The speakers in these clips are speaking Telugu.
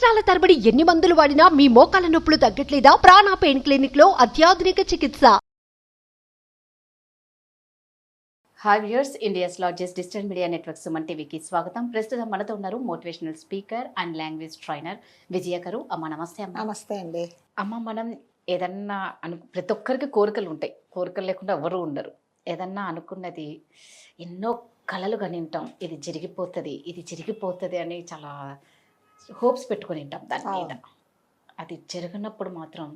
సంవత్సరాల తరబడి ఎన్ని మందులు వాడినా మీ మోకాల నొప్పులు తగ్గట్లేదా? ప్రాణ పెయిన్ క్లినిక్ లో అత్యాధునిక చికిత్స. Hi viewers, India's largest digital media network Suman టీవీకి స్వాగతం. ప్రస్తుతం మనతో ఉన్నారు motivational speaker and language trainer Vijaya గారు. అమ్మ నమస్తే. అమ్మ నమస్తే అండి. అమ్మ, మనం ఏదన్నా ప్రతి ఒక్కరికి కోరికలు ఉంటాయి, కోరికలు లేకుండా ఎవరు ఉండరు. ఏదన్నా అనుకున్నది ఎన్నో కలలు కని ఉంటాం, ఇది జరిగిపోతుంది అని చాలా హోప్స్ పెట్టుకొని ఉంటాం దాని మీద. అది జరిగినప్పుడు మాత్రం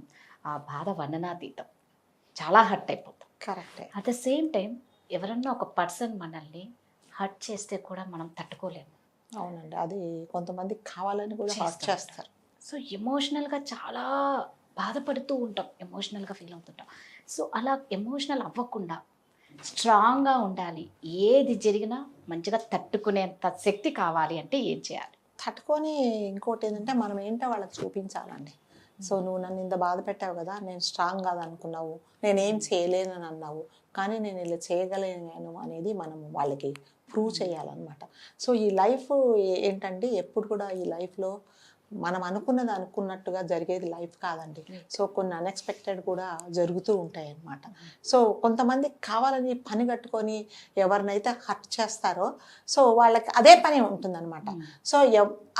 ఆ బాధ వర్ణనాతీతం, చాలా హర్ట్ అయిపోతాం. కరెక్టే. అట్ ద సేమ్ టైం ఎవరన్నా ఒక పర్సన్ మనల్ని హర్ట్ చేస్తే కూడా మనం తట్టుకోలేము. అవునండి, అది కొంతమంది కావాలని కూడా హర్ట్ చేస్తారు. సో ఎమోషనల్గా చాలా బాధపడుతూ ఉంటాం, ఎమోషనల్గా ఫీల్ అవుతుంటాం. సో అలా ఎమోషనల్ అవ్వకుండా స్ట్రాంగ్గా ఉండాలి. ఏది జరిగినా మంచిగా తట్టుకునేంత శక్తి కావాలి అంటే ఏం చేయాలి? తట్టుకొని ఇంకోటి ఏంటంటే మనం ఏంటో వాళ్ళకి చూపించాలండి. సో నువ్వు నన్ను ఇంత బాధ పెట్టావు కదా, నేను స్ట్రాంగ్ కాదనుకున్నావు, నేనేం చేయలేనని అన్నావు, కానీ నేను ఇలా చేయగలిగాను అనేది మనం వాళ్ళకి ప్రూవ్ చేయాలన్నమాట. సో ఈ లైఫ్ ఏంటంటే ఎప్పుడు కూడా ఈ లైఫ్లో మనం అనుకున్నది అనుకున్నట్టుగా జరిగేది లైఫ్ కాదండి. సో కొన్ని అన్ఎక్స్పెక్టెడ్ కూడా జరుగుతూ ఉంటాయి అన్నమాట. సో కొంతమంది కావాలని పని కట్టుకొని ఎవరినైతే హర్ట్ చేస్తారో సో వాళ్ళకి అదే పని ఉంటుందన్నమాట. సో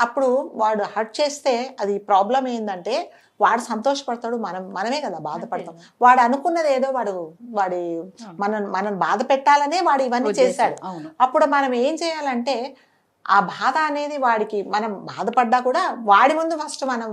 అప్పుడు వాడు హర్ట్ చేస్తే అది ప్రాబ్లం ఏంటంటే వాడు సంతోషపడతాడు, మనమే కదా బాధపడతాం. వాడు అనుకున్నది ఏదో వాడి మనం బాధ పెట్టాలనే వాడు ఇవన్నీ చేశాడు. అప్పుడు మనం ఏం చేయాలంటే ఆ బాధ అనేది వాడికి, మనం బాధపడ్డా కూడా వాడి ముందు ఫస్ట్ మనం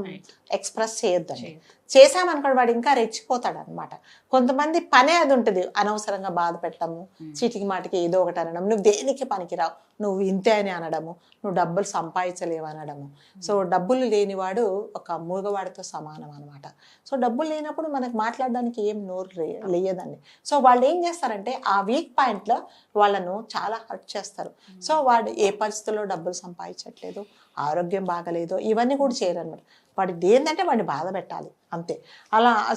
ఎక్స్ప్రెస్ చేయొద్దండి. చేసామనుకోండి వాడు ఇంకా రెచ్చిపోతాడు అనమాట. కొంతమంది పనే అది ఉంటుంది, అనవసరంగా బాధ పెట్టడము, చీటికి మాటికి ఏదో ఒకటి అనడం, నువ్వు దేనికి పనికిరావు, నువ్వు ఇంతే అని అనడము, నువ్వు డబ్బులు సంపాదించలేవు అనడము. సో డబ్బులు లేనివాడు ఒక మూగవాడితో సమానం అనమాట. సో డబ్బులు లేనప్పుడు మనకు మాట్లాడడానికి ఏం నోరు లేయదండి. సో వాళ్ళు ఏం చేస్తారంటే ఆ వీక్ పాయింట్లో వాళ్ళను చాలా హర్ట్ చేస్తారు. సో వాడు ఏ పరిస్థితుల్లో డబ్బులు సంపాదించట్లేదు, ఆరోగ్యం బాగలేదు, ఇవన్నీ కూడా చేయరనమాట. వాడిది ఏంటంటే వాడిని బాధ పెట్టాలి అంతే.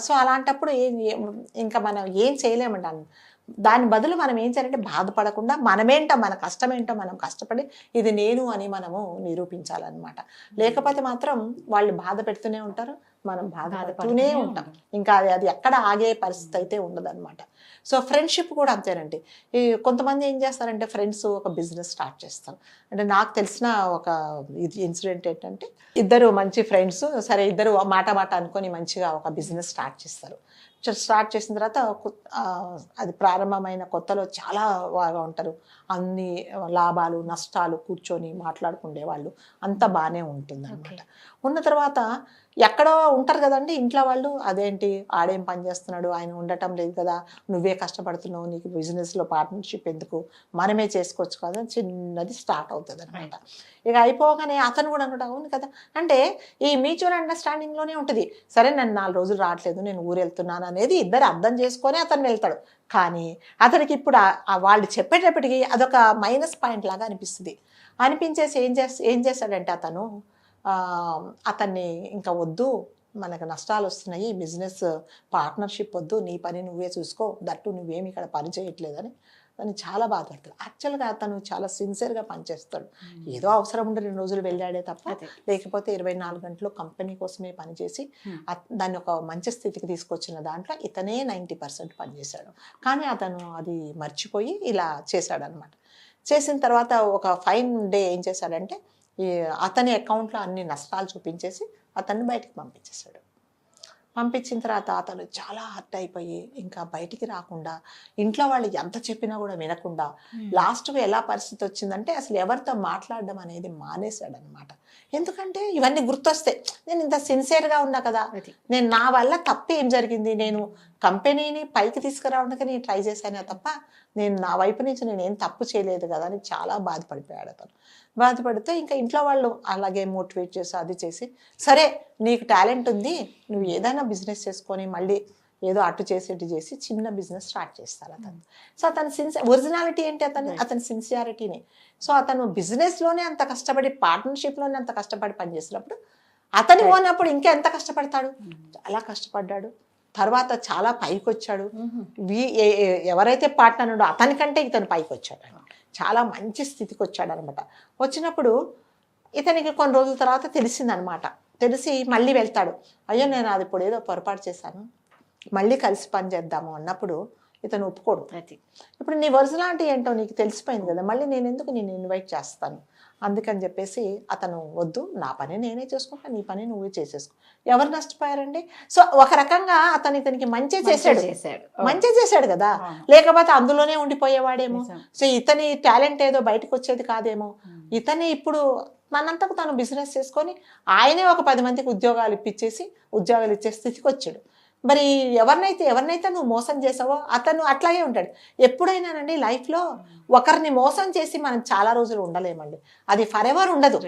సో అలాంటప్పుడు ఇంకా మనం ఏం చేయలేమండి. దాని బదులు మనం ఏం చేయాలంటే బాధపడకుండా మనమేంటో, మన కష్టమేంటో మనం కష్టపడి ఇది నేను అని మనము నిరూపించాలన్నమాట. లేకపోతే మాత్రం వాళ్ళు బాధ పెడుతూనే ఉంటారు, మనం బాధపడుతూనే ఉంటాం. ఇంకా అది ఎక్కడ ఆగే పరిస్థితి అయితే ఉండదన్నమాట. సో ఫ్రెండ్షిప్ కూడా అంతేనండి. ఈ కొంతమంది ఏం చేస్తారంటే ఫ్రెండ్స్ ఒక బిజినెస్ స్టార్ట్ చేస్తారు. అంటే నాకు తెలిసిన ఒక ఇన్సిడెంట్ ఏంటంటే, ఇద్దరు మంచి ఫ్రెండ్స్, సరే ఇద్దరు మాట అనుకొని మంచిగా ఒక బిజినెస్ స్టార్ట్ చేస్తారు. స్టార్ట్ చేసిన తర్వాత అది ప్రారంభమైన కొత్తలో చాలా బాగా ఉంటారు, అన్ని లాభాలు నష్టాలు కూర్చొని మాట్లాడుకునే వాళ్ళు, అంత బాగానే ఉంటుంది అనమాట. ఉన్న తర్వాత ఎక్కడో ఉంటారు కదండి ఇంట్లో వాళ్ళు, అదేంటి ఆడేం పని చేస్తున్నాడు, ఆయన ఉండటం లేదు కదా, నువ్వే కష్టపడుతున్నావు, నీకు బిజినెస్లో పార్ట్నర్షిప్ ఎందుకు, మనమే చేసుకోవచ్చు కదా, చిన్నది స్టార్ట్ అవుతుంది అనమాట. ఇక అయిపోగానే అతను కూడా అనుకుంటా, అవును కదా, అంటే ఈ మ్యూచువల్ అండర్స్టాండింగ్లోనే ఉంటుంది. సరే నన్ను 4 రోజులు రావట్లేదు, నేను ఊరు వెళ్తున్నాను అనేది ఇద్దరు అర్థం చేసుకొని అతను వెళ్తాడు. కానీ అతనికి ఇప్పుడు వాళ్ళు చెప్పేటప్పటికి అదొక మైనస్ పాయింట్ లాగా అనిపిస్తుంది. అనిపించేసి ఏం చేస్తాడంటే అతన్ని ఇంకా వద్దు, మనకు నష్టాలు వస్తున్నాయి, బిజినెస్ పార్ట్నర్షిప్ వద్దు, నీ పని నువ్వే చూసుకో, దట్టు నువ్వేమి ఇక్కడ పని చేయట్లేదని అతను చాలా బాధపడతాడు. యాక్చువల్గా అతను చాలా సిన్సియర్గా పనిచేస్తాడు. ఏదో అవసరం ఉండి 2 రోజులు వెళ్ళాడే తప్ప, లేకపోతే 24 గంటలు కంపెనీ కోసమే పనిచేసి దాన్ని ఒక మంచి స్థితికి తీసుకొచ్చిన దాంట్లో ఇతనే 90% పనిచేశాడు. కానీ అతను అది మర్చిపోయి ఇలా చేశాడనమాట. చేసిన తర్వాత ఒక ఫైన్ డే ఏం చేశాడంటే అతని అకౌంట్లో అన్ని నష్టాలు చూపించేసి అతన్ని బయటికి పంపించేశాడు. పంపించిన తర్వాత అతను చాలా హర్ట్ అయిపోయి ఇంకా బయటికి రాకుండా, ఇంట్లో వాళ్ళు ఎంత చెప్పినా కూడా వినకుండా, లాస్ట్గా ఎలా పరిస్థితి వచ్చిందంటే అసలు ఎవరితో మాట్లాడడం అనేది మానేశాడు అనమాట. ఎందుకంటే ఇవన్నీ గుర్తొస్తాయి, నేను ఇంత సిన్సియర్గా ఉన్నా కదా, నేను నా వల్ల తప్పు ఏం జరిగింది, నేను కంపెనీని పైకి తీసుకురావడానికి నేను ట్రై చేశానే తప్ప నేను నా వైపు నుంచి నేను ఏం తప్పు చేయలేదు కదా అని చాలా బాధపడిపోయాడు అతను. బాధపడితే ఇంకా ఇంట్లో వాళ్ళు అలాగే మోటివేట్ చేసి అది చేసి, సరే నీకు టాలెంట్ ఉంది, నువ్వు ఏదైనా బిజినెస్ చేసుకొని మళ్ళీ ఏదో అటు చేసి ఇటు చేసి చిన్న బిజినెస్ స్టార్ట్ చేస్తారు అతను. సో అతని ఒరిజినాలిటీ ఏంటి, అతని సిన్సియారిటీని. సో అతను బిజినెస్లోనే అంత కష్టపడి, పార్ట్నర్షిప్లోనే అంత కష్టపడి పనిచేసినప్పుడు అతని ఓనప్పుడు ఇంకా ఎంత కష్టపడతాడు, చాలా కష్టపడ్డాడు. తర్వాత చాలా పైకి వచ్చాడు. ఎవరైతే పార్ట్నర్ ఉండో అతనికంటే ఇతను పైకి వచ్చాడు, చాలా మంచి స్థితికి వచ్చాడు అనమాట. వచ్చినప్పుడు ఇతనికి కొన్ని రోజుల తర్వాత తెలిసిందనమాట, తెలిసి మళ్ళీ వెళ్తాడు. అయ్యో నేను అది ఇప్పుడు ఏదో పొరపాటు చేశాను, మళ్ళీ కలిసి పని చేద్దాము అన్నప్పుడు ఇతను ఒప్పుకోడు. అది ఇప్పుడు నీ ఒరిజినాలిటీ ఏంటో నీకు తెలిసిపోయింది కదా, మళ్ళీ నేను ఎందుకు నేను ఇన్వైట్ చేస్తాను, అందుకని చెప్పేసి అతను వద్దు, నా పని నేనే చేసుకుంటా, నీ పని నువ్వే చేసేసుకో. ఎవరు నష్టపోయారండి? సో ఒక రకంగా అతను ఇతనికి మంచి చేశాడు, మంచి చేశాడు కదా, లేకపోతే అందులోనే ఉండిపోయేవాడేమో. సో ఇతని టాలెంట్ ఏదో బయటకు వచ్చేది కాదేమో. ఇతని ఇప్పుడు తనంతకు తను బిజినెస్ చేసుకొని ఆయనే ఒక 10 మందికి ఉద్యోగాలు ఇచ్చే స్థితికి వచ్చాడు. మరి ఎవరినైతే నువ్వు మోసం చేసావో అతను అట్లాగే ఉంటాడు. ఎప్పుడైనానండి లైఫ్లో ఒకరిని మోసం చేసి మనం చాలా రోజులు ఉండలేమండి, అది ఫర్ ఎవర్ ఉండదు,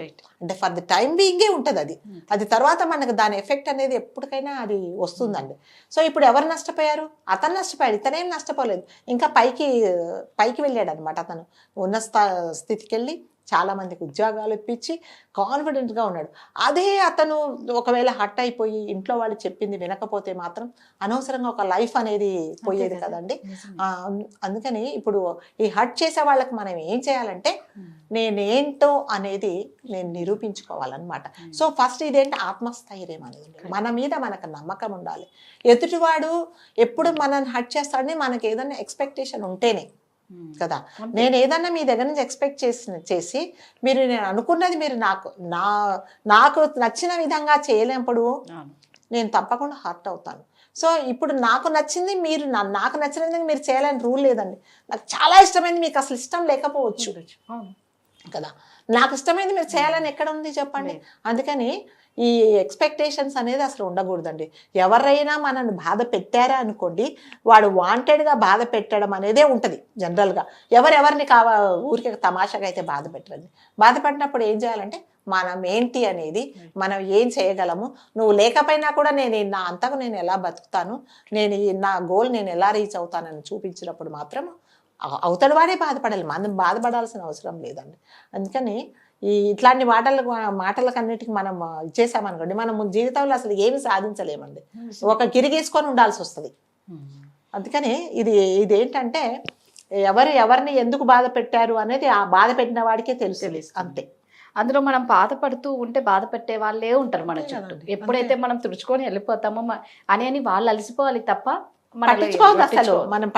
అంటే ఫర్ ది టైం బీయింగే ఉంటుంది అది తర్వాత మనకు దాని ఎఫెక్ట్ అనేది ఎప్పటికైనా అది వస్తుందండి. సో ఇప్పుడు ఎవరు నష్టపోయారు? అతను నష్టపోయాడు, ఇతనేం నష్టపోలేదు, ఇంకా పైకి వెళ్ళాడు అనమాట. అతను ఉన్న స్థితికి వెళ్ళి చాలా మందికి ఉద్యోగాలు ఇప్పించి కాన్ఫిడెంట్గా ఉన్నాడు. అదే అతను ఒకవేళ హట్ అయిపోయి ఇంట్లో వాళ్ళు చెప్పింది వినకపోతే మాత్రం అనవసరంగా ఒక లైఫ్ అనేది పోయేది కదండి. అందుకని ఇప్పుడు ఈ హట్ చేసే వాళ్ళకి మనం ఏం చేయాలంటే నేనేంటో అనేది నేను నిరూపించుకోవాలన్నమాట. సో ఫస్ట్ ఇదేంటి ఆత్మస్థైర్యం అనేది, మన మీద మనకు నమ్మకం ఉండాలి. ఎదుటివాడు ఎప్పుడు మనల్ని హట్ చేస్తాడని మనకి ఏదైనా ఎక్స్పెక్టేషన్ ఉంటేనే కదా. నేను ఏదన్నా మీ దగ్గర నుంచి ఎక్స్పెక్ట్ చేసి మీరు నేను అనుకున్నది మీరు నాకు నచ్చిన విధంగా చేయలేనప్పుడు నేను తప్పకుండా హర్ట్ అవుతాను. సో ఇప్పుడు నాకు నచ్చింది మీరు నాకు నచ్చిన విధంగా మీరు చేయాలని రూల్ లేదండి. నాకు చాలా ఇష్టమైంది మీకు అసలు ఇష్టం లేకపోవచ్చు కదా, నాకు ఇష్టమైంది మీరు చేయాలని ఎక్కడ ఉంది చెప్పండి. అందుకని ఈ ఎక్స్పెక్టేషన్స్ అనేది అసలు ఉండకూడదండి. ఎవరైనా మనల్ని బాధ పెట్టారా అనుకోండి, వాడు వాంటెడ్గా బాధ పెట్టడం అనేదే ఉంటుంది జనరల్గా. ఎవరెవరిని ఊరికే తమాషాగా అయితే బాధ పెట్టరండి. బాధ పెట్టినప్పుడు ఏం చేయాలంటే మనం ఏంటి అనేది, మనం ఏం చేయగలము, నువ్వు లేకపోయినా కూడా నేను నా అంతకు నేను ఎలా బతుకుతాను, నా గోల్ నేను ఎలా రీచ్ అవుతానని చూపించినప్పుడు మాత్రం అవతల వాడే బాధపడాలి, మనం బాధపడాల్సిన అవసరం లేదండి. అందుకని ఇట్లాంటి మాటలకన్నిటికీ మనం ఇచ్చేసామనుకోండి, మనం జీవితంలో అసలు ఏమి సాధించలేమండి, ఒక గిరిగీసుకొని ఉండాల్సి వస్తుంది. అందుకని ఇదేంటంటే ఎవరిని ఎందుకు బాధ పెట్టారు అనేది ఆ బాధ పెట్టిన వాడికే తెలుసు అంతే. అందులో మనం బాధపడుతూ ఉంటే బాధ పెట్టే వాళ్ళే ఉంటారు మన చుట్టూ. ఎప్పుడైతే మనం తుడుచుకొని వెళ్ళిపోతామో అని వాళ్ళు అలసిపోవాలి తప్ప పట్టించుకోదు అసలు. మనం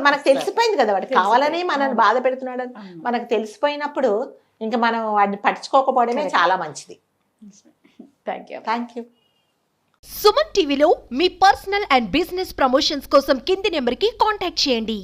మనకు తెలిసిపోయింది కదా వాడికి కావాలని మనల్ని బాధ పెడుతున్నాడు మనకు తెలిసిపోయినప్పుడు ఇంకా మనం వాడిని పట్టించుకోకపోవడమే చాలా మంచిది. Thank you. సుమన్ టీవీలో మీ పర్సనల్ అండ్ బిజినెస్ ప్రమోషన్స్ కోసం కింది నెంబర్కి కాంటాక్ట్ చేయండి.